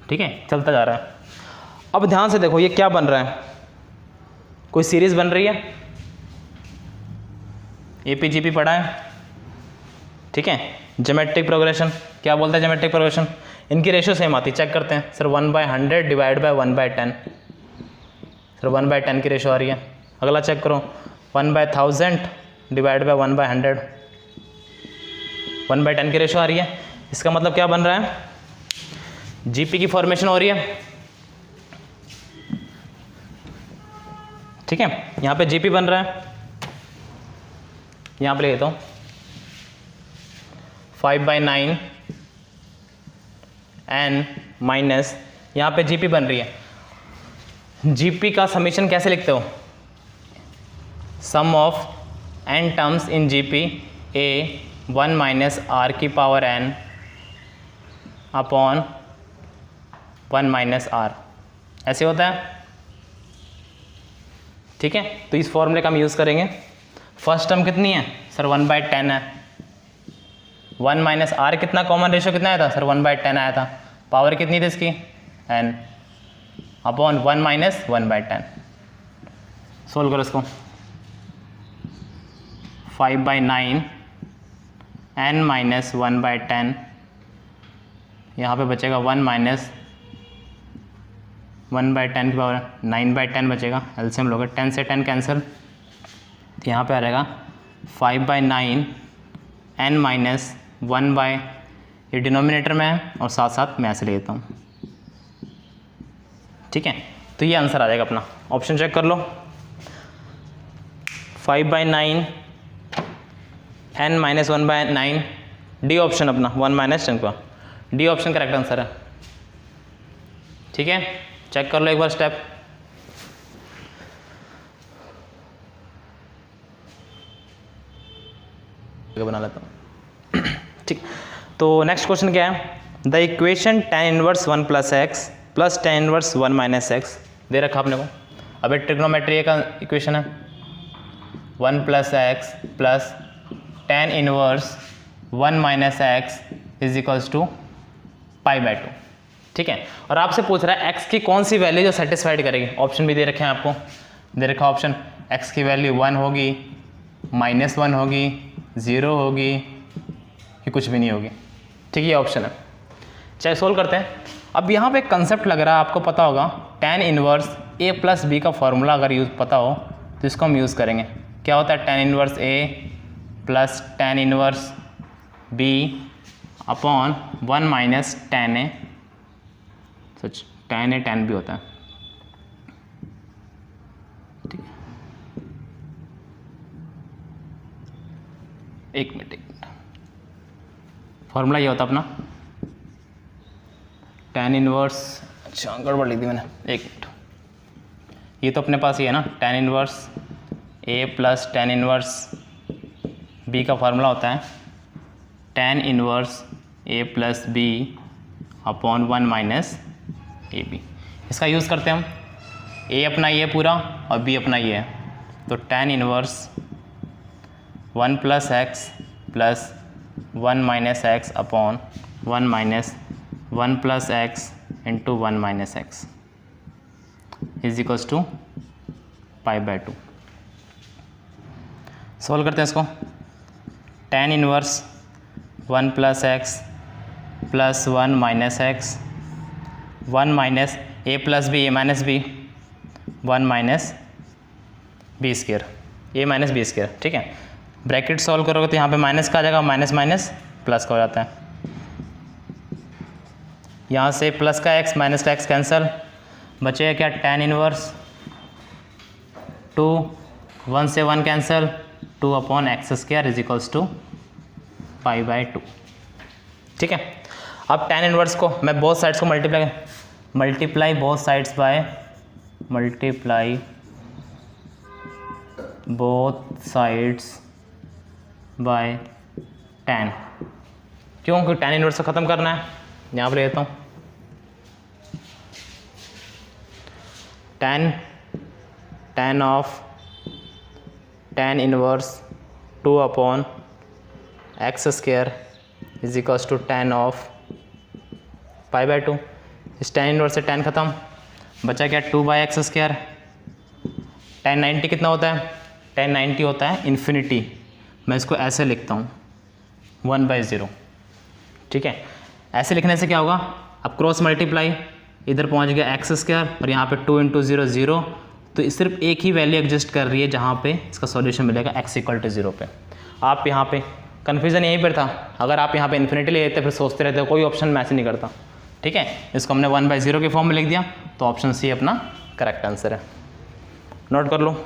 ठीक है। चलता जा रहा है। अब ध्यान से देखो ये क्या बन रहा है, कोई सीरीज बन रही है, APGP पढ़ा है, ठीक है। ज्योमेट्रिक प्रोग्रेशन क्या बोलता है, ज्योमेट्रिक प्रोग्रेशन, इनकी रेशियो सेम आती है, चेक करते हैं सर 1/100 डिवाइड बाय 1/10, सर 1/10 की रेशियो आ रही है। अगला चेक करो 1/1000 डिवाइड बाय 1/100, 1/10 की रेशियो आ रही है। इसका मतलब क्या बन रहा है, GP की फॉर्मेशन हो रही है, ठीक है। यहाँ पे GP बन रहा है, यहाँ पे लेता हूँ 5/9 n माइनस, यहाँ पे GP बन रही है। GP का समीशन कैसे लिखते हो, sum of n terms in GP a 1 minus r की power n upon 1 minus r, ऐसे होता है, ठीक है। तो इस फॉर्मूले का हम यूज़ करेंगे। फर्स्ट टर्म कितनी है सर 1/10 है, 1 माइनस r कितना कॉमन रेशियो कितना आया था सर 1/10 आया था, पावर कितनी थी इसकी n अपॉन 1 माइनस 1/10। सोल्व करो इसको, 5/9 n माइनस 1/10, यहाँ पे बचेगा 1 माइनस 1/10 की पावर 9/10 बचेगा, एलसीएम लोगे 10 से 10 कैंसिल, तो यहाँ पे आ जाएगा 5/9 n माइनस 1/, ये डिनोमिनेटर में है और साथ साथ मैं ऐसे ले लेता हूँ, ठीक है। तो ये आंसर आ जाएगा अपना, ऑप्शन चेक कर लो, 5/9 n माइनस 1/9, डी ऑप्शन अपना 1 माइनस 10 का, डी ऑप्शन करेक्ट आंसर है, ठीक है। चेक कर लो एक बार स्टेप, बना लेता हूँ, ठीक। तो नेक्स्ट क्वेश्चन क्या है, the equation tan inverse 1 + x plus tan inverse 1 minus x दे रखा आपने को। अब ये ट्रिग्नोमेट्री का इक्वेशन है, 1 + x plus tan inverse 1 minus x is equals to π/2, ठीक है। और आपसे पूछ रहा है x की कौन सी वैल्यू जो सेटिस्फाइड करेगी, ऑप्शन भी दे रखे हैं आपको, दे रखा ऑप्शन, x की वैल्यू 1 होगी, -1 होगी, 0 होगी, ये कुछ भी नहीं होगी, ठीक है, ये ऑप्शन है। चलिए सोल्व करते हैं। अब यहाँ पे एक कंसेप्ट लग रहा है, आपको पता होगा tan इनवर्स a + b का फॉर्मूला अगर यूज़ पता हो तो इसको हम यूज़ करेंगे। क्या होता है tan inverse a plus tan inverse b upon 1 minus tan a, such tan a tan b होता है, ठीक है। एक मिनट फॉर्मूला ये होता अपना tan इनवर्स, अच्छा गड़बड़ लिख दी मैंने, एक मिनट, ये तो अपने पास ही है ना, tan inverse a plus tan inverse b का फार्मूला होता है tan inverse a plus b upon 1 minus A B. इसका यूज़ करते हैं हम, a अपना ये पूरा और b अपना ये है, तो tan inverse 1 plus x plus 1 minus x upon 1 minus 1 plus x into 1 minus x is equals to π/2। Solve करते हैं इसको, tan inverse 1 plus x plus 1 minus x 1 minus a plus b a minus b 1 minus b square a minus b square, ठीक है। Bracket solve करोगे तो यहाँ पे minus का आ जाएगा, माइनस माइनस प्लस का हो जाता है, यहाँ से प्लस का एक्स माइनस का एक्स कैंसिल, बचेगा क्या tan इनवर्स 2 1 से 1 cancel 2 upon x square is equals to π/2, ठीक है। अब tan इनवर्स को मैं बोथ साइड्स को multiply both sides by tan, क्यों? क्योंकि tan इनवर्स को ख़त्म करना है, यहाँ पर लेता हूँ tan of tan inverse 2 upon x square is equals to tan of π/2। इस tan इनवर्स से tan ख़त्म, बचा क्या 2/x स्क्वायर। tan 90 कितना होता है? tan 90 होता है इन्फिनिटी, मैं इसको ऐसे लिखता हूँ 1/0, ठीक है। ऐसे लिखने से क्या होगा, अब क्रॉस मल्टीप्लाई, इधर पहुँच गया एक्स स्क्वायर और यहाँ पे 2 × 0 0, तो सिर्फ एक ही वैल्यू एग्जिस्ट कर रही है जहाँ पे इसका सॉल्यूशन मिलेगा x = 0 पे। आप यहाँ पे कन्फ्यूज़न यहीं पर था, अगर आप यहाँ पे इन्फिनिटी ले लेते फिर सोचते रहते, कोई ऑप्शन मैच नहीं करता, ठीक है। इसको हमने 1/0 के फॉर्म में लिख दिया, तो ऑप्शन सी अपना करेक्ट आंसर है, नोट कर लो।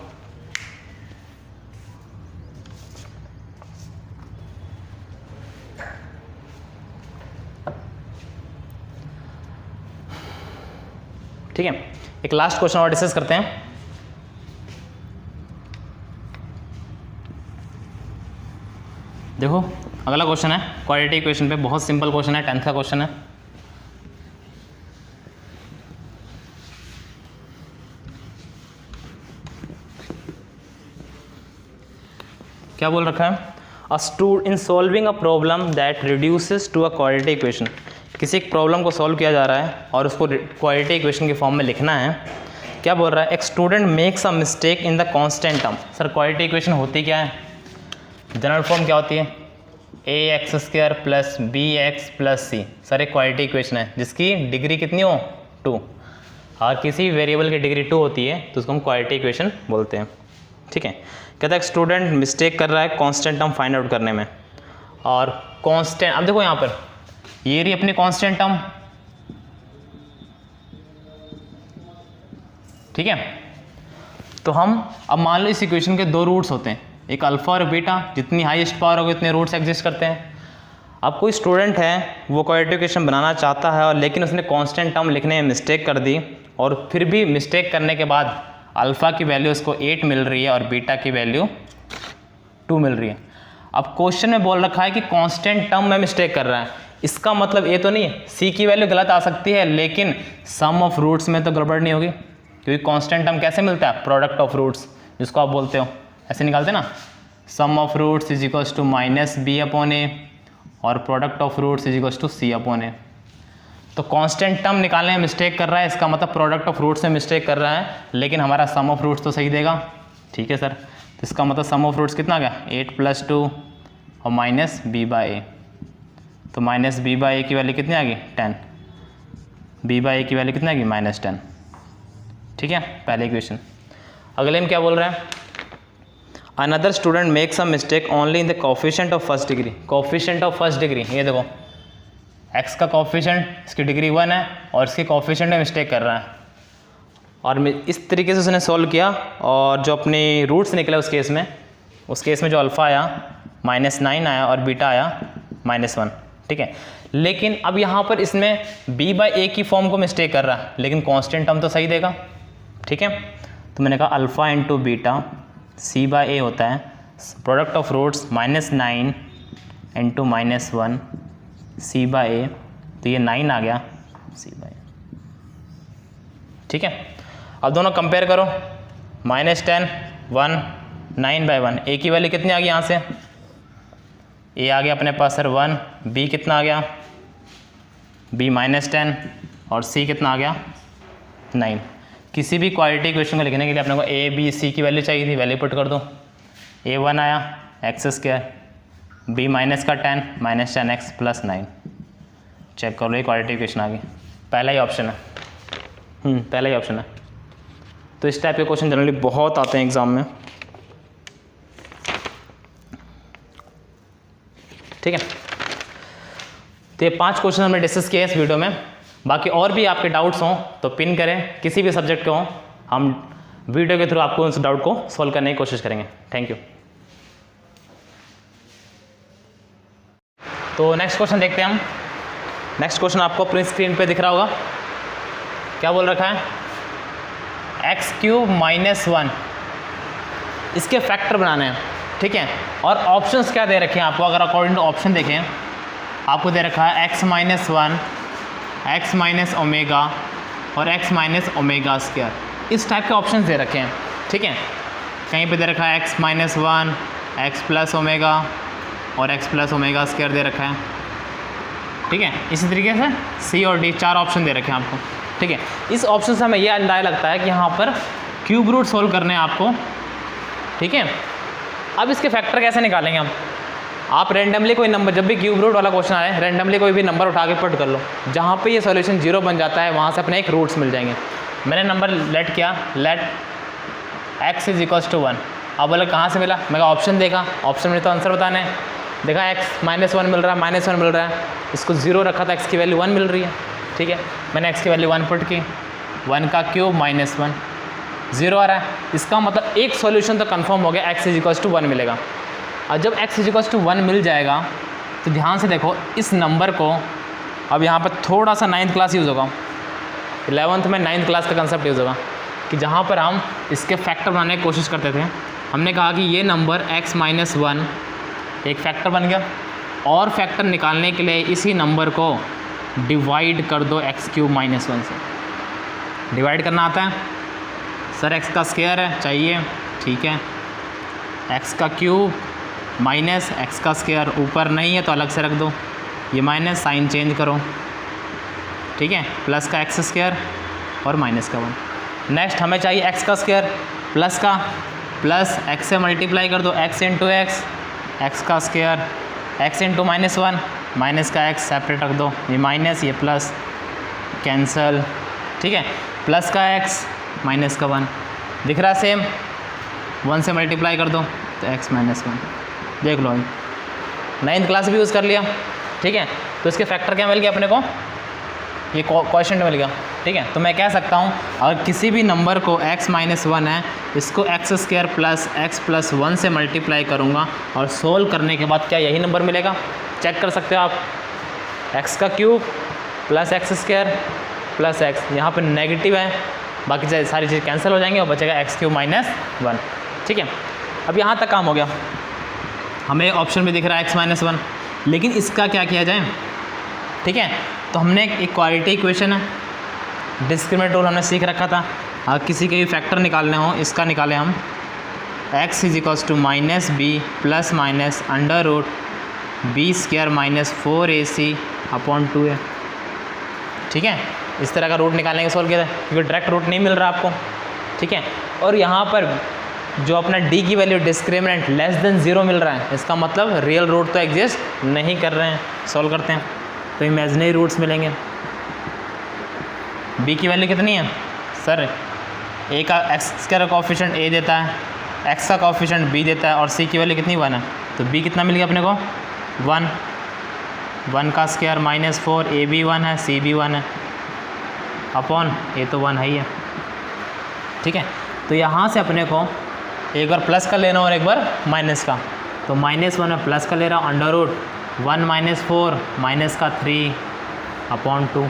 ठीक है, एक लास्ट क्वेश्चन और डिस्कस करते हैं। देखो अगला क्वेश्चन है क्वाड्रेटिक इक्वेशन पे, बहुत सिंपल क्वेश्चन है, 10th का क्वेश्चन है। क्या बोल रखा है, in solving a problem that reduces to a quadratic equation, किसी एक प्रॉब्लम को सॉल्व किया जा रहा है और उसको क्वाड्रेटिक इक्वेशन के फॉर्म में लिखना है। क्या बोल रहा है, एक student makes a mistake in the constant term. Sir quadratic equation होती क्या है, जनरल फॉर्म क्या होती है, ax² plus bx plus c। Sir एक क्वाड्रेटिक इक्वेशन है जिसकी डिग्री कितनी हो 2, और किसी वेरिएबल की डिग्री 2 होती है तो उसको हम क्वाड्रेटिक इक्वेशन बोलते हैं, ठीक है। कहता है स्टूडेंट मिस्टेक कर रहा है कांस्टेंट टर्म फाइंड आउट करने में, और कांस्टेंट, अब देखो यहाँ पर ये रही अपनी कांस्टेंट टर्म, ठीक है। तो हम अब मान लो इस इक्वेशन के दो रूट्स होते हैं, एक अल्फा और बीटा, जितनी हाईएस्ट पावर होगी उतने रूट्स एग्जिस्ट करते हैं। अब कोई स्टूडेंट है वो क्वाड्रेटिक इक्वेशन बनाना चाहता है और लेकिन उसने कांस्टेंट टर्म लिखने में मिस्टेक कर दी, और फिर भी मिस्टेक करने के बाद अल्फ़ा की वैल्यू उसको 8 मिल रही है और बीटा की वैल्यू 2 मिल रही है। अब क्वेश्चन में बोल रखा है कि कांस्टेंट टर्म में मिस्टेक कर रहा है, इसका मतलब ये तो नहीं है सी की वैल्यू गलत आ सकती है, लेकिन सम ऑफ रूट्स में तो गड़बड़ नहीं होगी, क्योंकि कांस्टेंट टर्म कैसे मिलता है, प्रोडक्ट ऑफ रूट्स, जिसको आप बोलते हो ऐसे निकालते ना, sum of roots is equals to -b/a और product of roots is equals to c/a। तो कांस्टेंट टर्म निकालने में मिस्टेक कर रहा है, इसका मतलब प्रोडक्ट ऑफ रूट्स में मिस्टेक कर रहा है, लेकिन हमारा सम ऑफ रूट्स तो सही देगा, ठीक है सर। तो इसका मतलब सम ऑफ रूट्स कितना आ गया, 8 + 2 और -b/a, तो -b/a की वैल्यू कितनी आ गई 10, b/a की वैल्यू कितनी आ गई -10, ठीक है, पहले इक्वेशन। अगले में क्या बोल रहा है, another student makes a mistake only in the coefficient of first degree. Coefficient of first degree, ये देखो x का कोफिशिएंट, इसकी डिग्री 1 है और इसके कोफिशिएंट में मिस्टेक कर रहा है, और इस तरीके से उसने सॉल्व किया, और जो अपनी रूट्स निकले उस केस में जो अल्फ़ा आया -9 आया और बीटा आया -1, ठीक है। लेकिन अब यहाँ पर इसमें b/a की फॉर्म को मिस्टेक कर रहा है, लेकिन कांस्टेंट टर्म तो सही देगा, ठीक है। तो मैंने कहा अल्फ़ा इंटू बीटा c/a होता है product of roots -9 into -1 c/a, तो ये 9 आ गया c/a, ठीक है। अब दोनों कंपेयर करो, -10 1 9/1, a की वैल्यू कितनी आ गई यहाँ से, a आ गया अपने पास सर 1, b कितना आ गया, b -10 और c कितना आ गया 9। किसी भी क्वालिटी इक्वेशन को लिखने के लिए अपने को a b c की वैल्यू चाहिए थी, वैल्यू पुट कर दो। a1 आया x², b माइनस का 10 -10x + 9, चेक कर लो ये क्वालिटी इक्वेशन आ गई, पहला ही ऑप्शन है, पहला ही ऑप्शन है। तो इस टाइप के क्वेश्चन जनरली बहुत आते हैं एग्जाम में, ठीक है। तो ये 5 क्वेश्चन हमने डिस्कस किए इस वीडियो में। बाकी और भी आपके डाउट्स हों तो पिन करें, किसी भी सब्जेक्ट के हों, हम वीडियो के थ्रू आपको उस डाउट को सॉल्व करने की कोशिश करेंगे। Thank you. तो नेक्स्ट क्वेश्चन देखते हैं हम। नेक्स्ट क्वेश्चन आपको अपनी स्क्रीन पे दिख रहा होगा, क्या बोल रखा है, x³ - 1, इसके फैक्टर बनाने हैं, ठीक है। और ऑप्शंस क्या दे रखे हैं आपको, अगर अकॉर्डिंग टू ऑप्शन देखें आपको दे रखा है x - 1, x - ओमेगा और x - ओमेगा², इस टाइप के ऑप्शंस दे रखे हैं, ठीक है। कहीं पे दे रखा है x - 1, x + ओमेगा और x + ओमेगा² दे रखा है, ठीक है। इसी तरीके से C और D 4 ऑप्शन दे रखे हैं आपको, ठीक है। इस ऑप्शन से हमें यह अंदाजा लगता है कि यहाँ पर क्यूब रूट सोल्व करने हैं आपको, ठीक है। अब इसके फैक्टर कैसे निकालेंगे हम, आप रेंडमली कोई नंबर, जब भी क्यूब रूट वाला क्वेश्चन आए रेंडमली कोई भी नंबर उठा के पुट कर लो, जहाँ पे ये सॉल्यूशन 0 बन जाता है वहाँ से अपने एक रूट्स मिल जाएंगे। मैंने नंबर लेट किया, लेट x = 1, अब बोले कहाँ से मिला, मैं ऑप्शन देखा, ऑप्शन में तो आंसर बताना है, देखा x - 1 मिल रहा है, -1 मिल रहा है, इसको 0 रखा था, x की वैल्यू 1 मिल रही है, ठीक है। मैंने x की वैल्यू 1 पुट की, 1 का क्यूब -1 0 आ रहा है, इसका मतलब एक सॉल्यूशन तो कंफर्म हो गया, x = 1 मिलेगा। और जब x = 1 मिल जाएगा तो ध्यान से देखो इस नंबर को, अब यहाँ पर थोड़ा सा 9th क्लास यूज़ होगा, 11th में 9th क्लास का कंसेप्ट यूज़ होगा कि जहाँ पर हम इसके फैक्टर बनाने की कोशिश करते थे, हमने कहा कि ये नंबर x - 1 एक फैक्टर बन गया, और फैक्टर निकालने के लिए इसी नंबर को डिवाइड कर दो x³ - 1 से। डिवाइड करना आता है सर, x का स्क्वायर है चाहिए, ठीक है, x का क्यूब माइनस x का स्क्वायर, ऊपर नहीं है तो अलग से रख दो, ये माइनस साइन चेंज करो, ठीक है, प्लस का x² और माइनस का 1। नेक्स्ट हमें चाहिए x का स्क्वायर, प्लस का, प्लस x से मल्टीप्लाई कर दो, x × x, x का स्क्वायर, x × -1, माइनस का x सेपरेट रख दो, ये माइनस ये प्लस कैंसल, ठीक है, प्लस का x माइनस का 1 दिख रहा है सेम, 1 से मल्टीप्लाई कर दो तो x - 1, देख लो 9th क्लास भी यूज़ कर लिया, ठीक है। तो इसके फैक्टर क्या मिल गया अपने को, ये क्वोशिएंट मिल गया, ठीक है। तो मैं कह सकता हूँ अगर किसी भी नंबर को x - 1 है, इसको x² + x + 1 से मल्टीप्लाई करूँगा और सोल्व करने के बाद क्या यही नंबर मिलेगा, चेक कर सकते हो आप, x का cube plus x² plus x, यहाँ पर नेगेटिव है, बाकी सारी चीज़ कैंसिल हो जाएंगे और बचेगा x³ - 1, ठीक है। अब यहाँ तक काम हो गया, हमें ऑप्शन में दिख रहा है x - 1, लेकिन इसका क्या किया जाए, ठीक है। तो हमने एक क्वालिटी इक्वेशन है, डिस्क्रिमिनेंट रूल हमने सीख रखा था, अगर किसी के भी फैक्टर निकालने हो इसका निकालें हम, x = -b + -√b² - 4ac/2a, ठीक है। इस तरह का रूट निकालने के सोल्व किया था, क्योंकि डायरेक्ट रूट नहीं मिल रहा आपको, ठीक है। और यहाँ पर जो अपना d की वैल्यू डिस्क्रिमिनेंट <0 मिल रहा है, इसका मतलब रियल रूट तो एग्जिस्ट नहीं कर रहे हैं। सॉल्व करते हैं तो इमेजिनरी रूट्स मिलेंगे। b की वैल्यू कितनी है सर, a का x का कोफिशिएंट a देता है, x का कोफिशिएंट b देता है, और c की वैल्यू कितनी 1 है, तो b कितना मिल गया अपने को 1, 1 का स्क्वायर -4, a भी 1 है, c भी 1 है, अपॉन a तो 1 है ही है, ठीक है। तो यहाँ से अपने को एक बार प्लस का लेना और एक बार माइनस का, तो -1 में प्लस का ले रहा हूँ, अंडर रूट 1 - 4 माइनस का 3/2,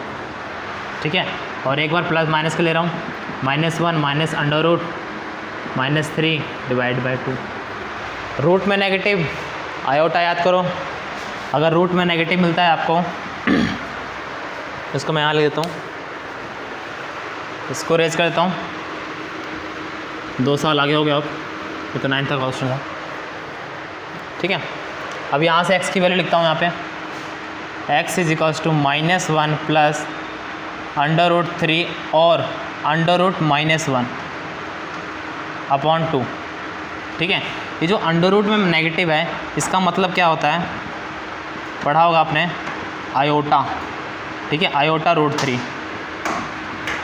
ठीक है। और एक बार प्लस माइनस का ले रहा हूँ, -1 माइनस अंडर रूट -3/2। रूट में नेगेटिव आयोटा याद करो, अगर रूट में नेगेटिव मिलता है आपको इसको मैं यहाँ ले देता हूँ, इसको रेज कर देता हूँ, 2 साल आगे हो गया अब, ये तो 9th का क्वेश्चन था, ठीक है। अब यहाँ से x की वैल्यू लिखता हूँ, यहाँ पे x = -1 प्लस अंडर रूट 3 और अंडर रूट -1/2, ठीक है। ये जो अंडर रूट में नेगेटिव है इसका मतलब क्या होता है, पढ़ा होगा आपने, आयोटा, ठीक है, आयोटा रूट 3।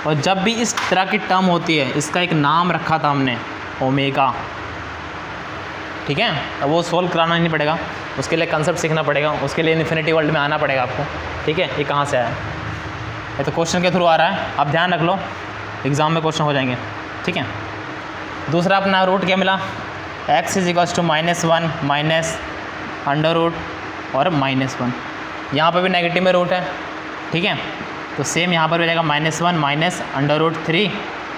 और जब भी इस तरह की टर्म होती है इसका एक नाम रखा था हमने, ओमेगा, ठीक है। अब वो सोल्व कराना नहीं पड़ेगा, उसके लिए कंसेप्ट सीखना पड़ेगा, उसके लिए इन्फिनिटी वर्ल्ड में आना पड़ेगा आपको, ठीक है। ये कहाँ से आया, ये तो क्वेश्चन के थ्रू आ रहा है, आप ध्यान रख लो, एग्ज़ाम में क्वेश्चन हो जाएंगे, ठीक है। दूसरा अपना रूट क्या मिला, x = -1 माइनस अंडर रूट और -1, यहाँ पर भी नेगेटिव में रूट है, ठीक है। तो सेम यहाँ पर भी रहेगा -1 माइनस अंडर रूट 3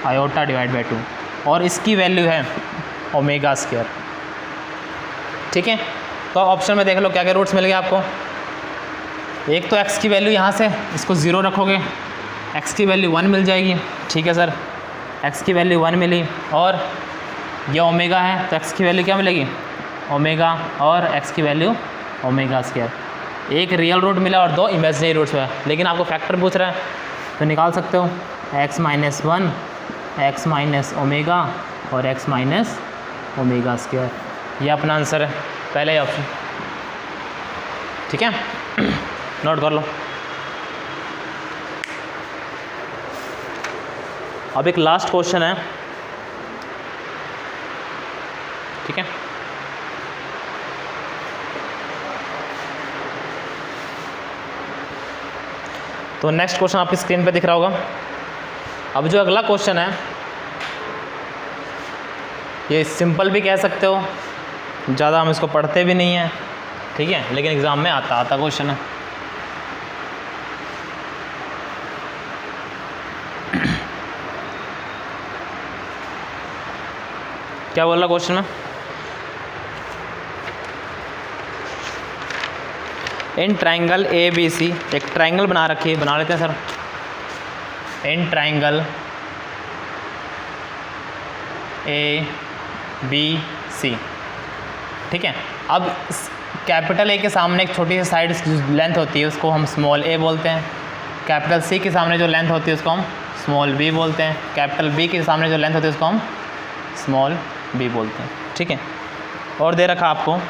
आयोटा/2, और इसकी वैल्यू है ओमेगा स्क्वायर, ठीक है। तो ऑप्शन में देख लो क्या क्या रूट्स मिल गए आपको। एक तो x की वैल्यू यहाँ से इसको 0 रखोगे, x की वैल्यू 1 मिल जाएगी, ठीक है सर, x की वैल्यू 1 मिली, और ये ओमेगा है तो x की वैल्यू क्या मिलेगी, ओमेगा, और x की वैल्यू ओमेगा स्क्वायर। एक रियल रूट मिला और 2 इमेजिनरी रूट्स हुआ, लेकिन आपको फैक्टर पूछ रहा है तो निकाल सकते हो, x - 1 x - ओमेगा और x - ओमेगा स्क्वायर, ये अपना आंसर है, पहले ही ऑप्शन, ठीक है। नोट कर लो। अब एक लास्ट क्वेश्चन है, ठीक है। तो नेक्स्ट क्वेश्चन आपकी स्क्रीन पे दिख रहा होगा। अब जो अगला क्वेश्चन है ये सिंपल भी कह सकते हो, ज़्यादा हम इसको पढ़ते भी नहीं हैं, ठीक है, लेकिन एग्ज़ाम में आता क्वेश्चन है। क्या बोल रहा क्वेश्चन में, इन ट्राइंगल ABC, एक ट्राइंगल बना रखी है, बना लेते हैं सर, इन ट्राइंगल ABC, ठीक है। अब कैपिटल A के सामने एक छोटी सी साइड लेंथ होती है उसको हम स्मॉल a बोलते हैं, कैपिटल C के सामने जो लेंथ होती है उसको हम स्मॉल b बोलते हैं, कैपिटल B के सामने जो लेंथ होती है उसको हम स्मॉल b बोलते हैं, ठीक है। और दे रखा आपको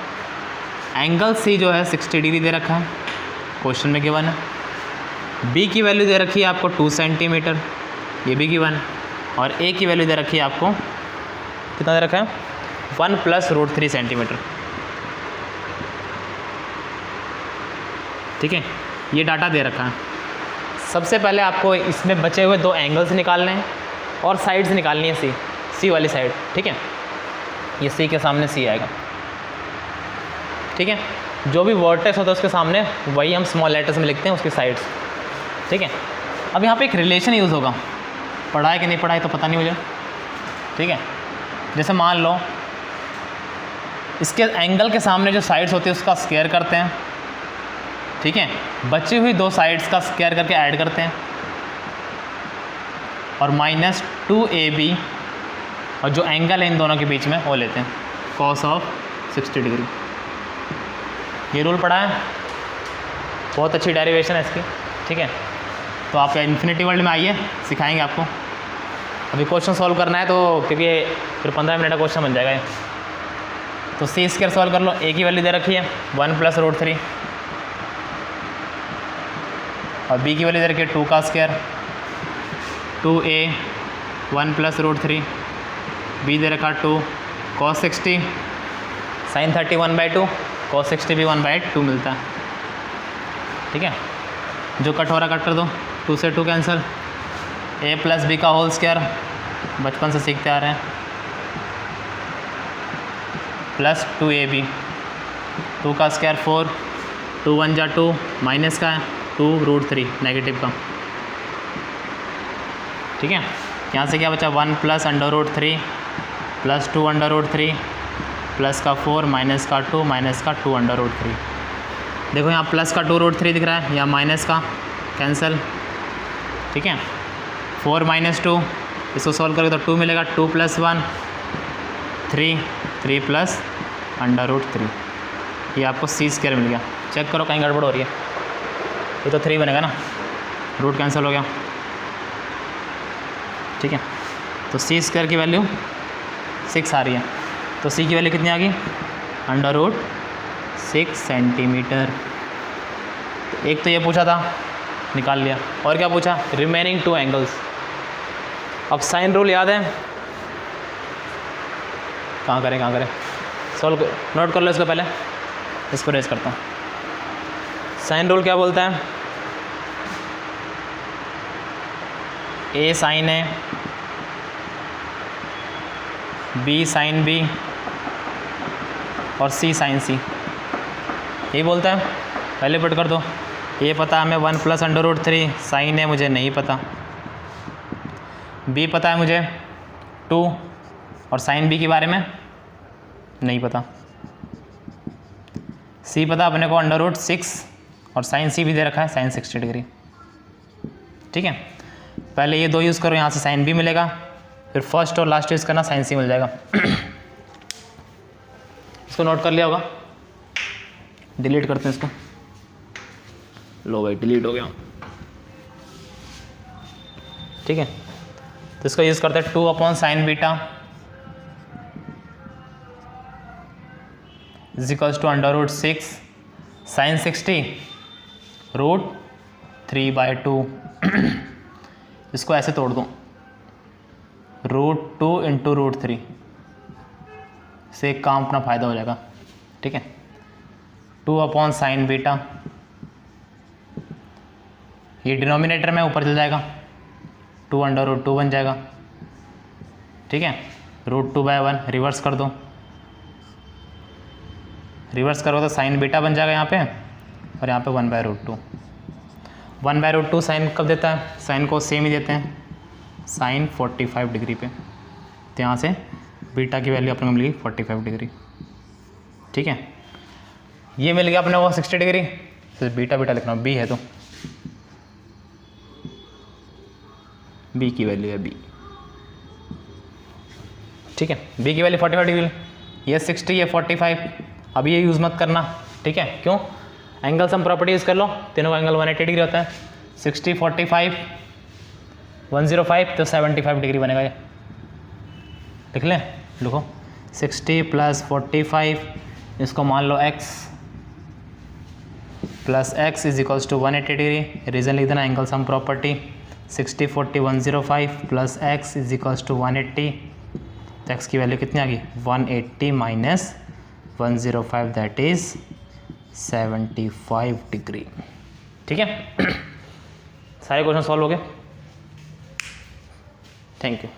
एंगल C जो है 60 डिग्री दे रखा है, क्वेश्चन में गिवन है। B की वैल्यू दे रखी है आपको 2 सेंटीमीटर, ये भी गिवन है, और A की वैल्यू दे रखी है आपको कितना दे रखा है, 1 + √3 सेंटीमीटर, ठीक है। ये डाटा दे रखा है। सबसे पहले आपको इसमें बचे हुए 2 एंगल्स निकालने हैं और साइड्स निकालनी है, C वाली साइड, ठीक है। ये C के सामने C आएगा, ठीक है। जो भी वर्टेक्स होता है उसके सामने वही हम स्मॉल लेटर्स में लिखते हैं उसकी साइड्स, ठीक है। अब यहाँ पे एक रिलेशन यूज़ होगा, पढ़ा है कि नहीं पढ़ा है तो पता नहीं मुझे, ठीक है। जैसे मान लो इसके एंगल के सामने जो साइड्स होती है उसका स्क्वायर करते हैं, ठीक है। बची हुई 2 साइड्स का स्क्वायर करके ऐड करते हैं, और -2AB, और जो एंगल है इन दोनों के बीच में वो लेते हैं, cos ऑफ 60 डिग्री। ये रूल पढ़ा है, बहुत अच्छी डेरिवेशन है इसकी, ठीक है। तो आप इन्फिनिटी वर्ल्ड में आइए, सिखाएंगे आपको। अभी क्वेश्चन सॉल्व करना है तो क्योंकि फिर 15 मिनट का क्वेश्चन बन जाएगा। तो C² सॉल्व कर लो, A की वैल्यू दे रखी है 1 + √3, और B की वैल्यू दे रखी है 2 का स्क्वायर, 2A 1 + √3, B दे रखा 2 cos 60 sin 30 1/2, cos 60 भी 1/2 मिलता है, ठीक है। जो कट हो रहा कट कर दो, 2 से 2 कैंसिल, A + B का होल स्क्वायर बचपन से सीखते आ रहे हैं, +2AB, 2 का स्क्वायर 4, 2 1 जा 2, माइनस का 2√3 नेगेटिव का, ठीक है। यहाँ से क्या बचा 1 प्लस √3 प्लस 2 √3 प्लस का 4 माइनस का 2 माइनस का 2 √3। देखो यहाँ प्लस का 2√3 दिख रहा है, यहाँ माइनस का कैंसिल, ठीक है। 4 - 2 इसको सॉल्व करोगे तो 2 मिलेगा, 2 + 1 3, 3 प्लस √3, ये आपको c² मिल गया। चेक करो कहीं गड़बड़ हो रही है, ये तो 3 बनेगा ना, रूट कैंसिल हो गया, ठीक है। तो c² की वैल्यू 6 आ रही है, तो c की वैल्यू कितनी आ गई √6 सेंटीमीटर। एक तो ये पूछा था, निकाल लिया। और क्या पूछा, रिमेनिंग 2 एंगल्स। अब साइन रूल याद है, कहाँ करें सॉल्व नोट कर लो इसको, पहले इसको रेस करता हूँ। साइन रूल क्या बोलता है, A साइन है, B साइन B और C साइन C, यही बोलता है। पहले पुट कर दो, ये पता हमें 1 प्लस √3 साइन है, मुझे नहीं पता। B पता है मुझे 2 और साइन B के बारे में नहीं पता। C पता अपने को √6 और साइन C भी दे रखा है साइन 60 डिग्री, ठीक है। पहले ये 2 यूज़ करो, यहाँ से साइन B मिलेगा, फिर फर्स्ट और लास्ट यूज़ करना, साइन C मिल जाएगा। इसको नोट कर लिया होगा, डिलीट करते हैं इसको। लो भाई डिलीट हो गया, ठीक है। तो इसको यूज़ करते हैं 2/sin β =√6 sin 60 √3/2। इसको ऐसे तोड़ दूँ, √2 × √3 से एक काम अपना फ़ायदा हो जाएगा, ठीक है। 2/sin β, ये डिनोमिनेटर में ऊपर चल जाएगा, 2 √2 बन जाएगा, ठीक है। √2/1 रिवर्स कर दो, रिवर्स करो तो साइन बीटा बन जाएगा यहाँ पे, और यहाँ पे 1/√2। 1/√2 साइन कब देता है, साइन को सेम ही देते हैं, साइन 45 डिग्री पे। तो यहाँ से बीटा की वैल्यू अपने को मिल गई 45 डिग्री, ठीक है। ये मिल गया अपने को 60 डिग्री, तो बीटा लिखना, बी है तो बी की वैल्यू है बी, ठीक है। बी की वैल्यू 45 डिग्री, ये 60, ये 45। अब ये यूज़ मत करना, ठीक है। क्यों, एंगल सम प्रॉपर्टी यूज़ कर लो, तीनों का एंगल 180 डिग्री होता है। 60 45 105 तो 75 डिग्री बनेगा, ये लिख लें, लिखो 60 + 45, इसको मान लो x + x = 180 डिग्री। रीज़न लिख देना, एंगल सम प्रॉपर्टी 60 40 105 + x = 180। तो x की वैल्यू कितनी आ गई 180 - 105, दैट इज़ 75 डिग्री, ठीक है। सारे क्वेश्चन सॉल्व हो गए, थैंक यू।